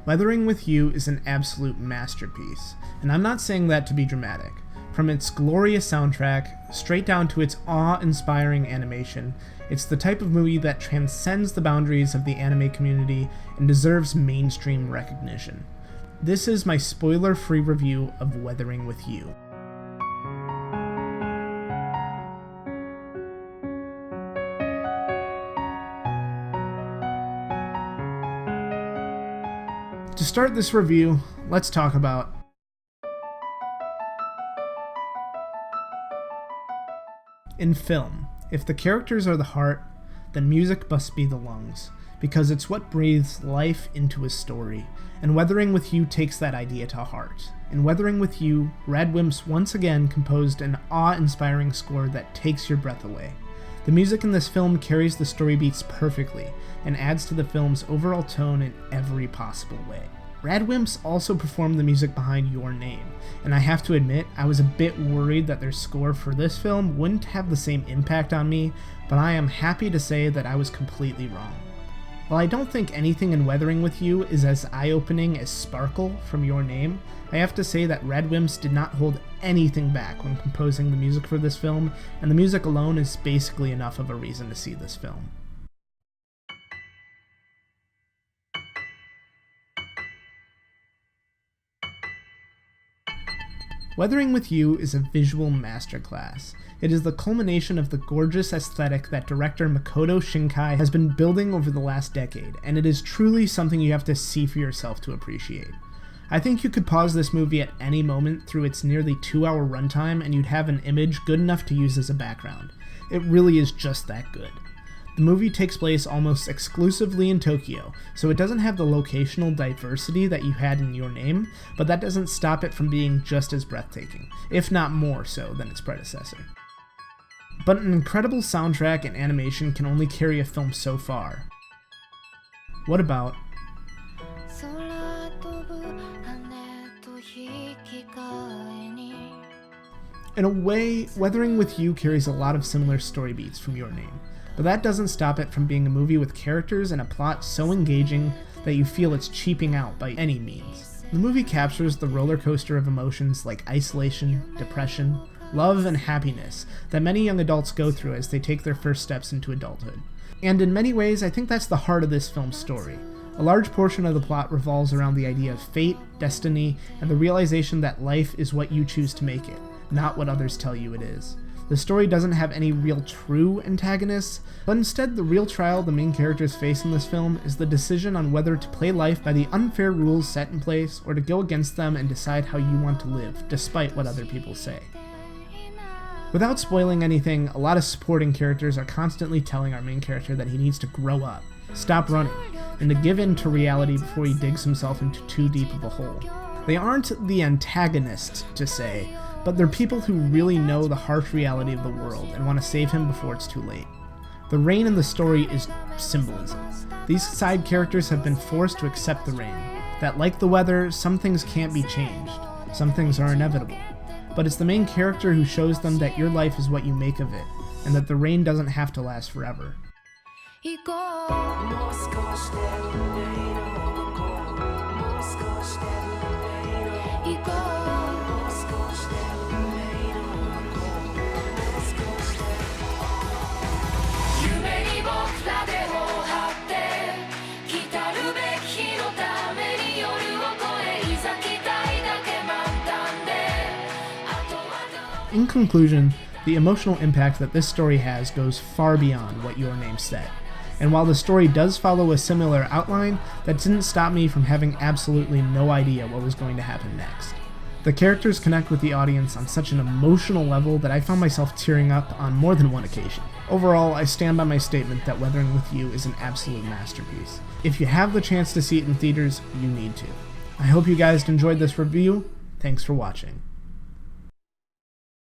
Weathering with You is an absolute masterpiece, and I'm not saying that to be dramatic. From its glorious soundtrack, straight down to its awe-inspiring animation, it's the type of movie that transcends the boundaries of the anime community and deserves mainstream recognition. This is my spoiler-free review of Weathering with You. To start this review, let's talk about in film. If the characters are the heart, then music must be the lungs, because it's what breathes life into a story, and Weathering with You takes that idea to heart. In Weathering with You, Radwimps once again composed an awe-inspiring score that takes your breath away. The music in this film carries the story beats perfectly, and adds to the film's overall tone in every possible way. Radwimps also performed the music behind Your Name, and I have to admit, I was a bit worried that their score for this film wouldn't have the same impact on me, but I am happy to say that I was completely wrong. While I don't think anything in Weathering with You is as eye-opening as Sparkle from Your Name, I have to say that Radwimps did not hold anything back when composing the music for this film, and the music alone is basically enough of a reason to see this film. Weathering with You is a visual masterclass. It is the culmination of the gorgeous aesthetic that director Makoto Shinkai has been building over the last decade, and it is truly something you have to see for yourself to appreciate. I think you could pause this movie at any moment through its nearly 2-hour runtime and you'd have an image good enough to use as a background. It really is just that good. The movie takes place almost exclusively in Tokyo, so it doesn't have the locational diversity that you had in Your Name, but that doesn't stop it from being just as breathtaking, if not more so than its predecessor. But an incredible soundtrack and animation can only carry a film so far. What about in a way, Weathering with You carries a lot of similar story beats from Your Name, but that doesn't stop it from being a movie with characters and a plot so engaging that you feel it's cheaping out by any means. The movie captures the roller coaster of emotions like isolation, depression, love, and happiness that many young adults go through as they take their first steps into adulthood. And in many ways, I think that's the heart of this film's story. A large portion of the plot revolves around the idea of fate, destiny, and the realization that life is what you choose to make it, not what others tell you it is. The story doesn't have any real true antagonists, but instead the real trial the main characters face in this film is the decision on whether to play life by the unfair rules set in place or to go against them and decide how you want to live, despite what other people say. Without spoiling anything, a lot of supporting characters are constantly telling our main character that he needs to grow up, stop running, and to give in to reality before he digs himself into too deep of a hole. They aren't the antagonists, to say, but they're people who really know the harsh reality of the world and want to save him before it's too late. The rain in the story is symbolism. These side characters have been forced to accept the rain, that like the weather, some things can't be changed, some things are inevitable. But it's the main character who shows them that your life is what you make of it, and that the rain doesn't have to last forever. In conclusion, the emotional impact that this story has goes far beyond what Your Name said. And while the story does follow a similar outline, that didn't stop me from having absolutely no idea what was going to happen next. The characters connect with the audience on such an emotional level that I found myself tearing up on more than one occasion. Overall, I stand by my statement that Weathering with You is an absolute masterpiece. If you have the chance to see it in theaters, you need to. I hope you guys enjoyed this review. Thanks for watching.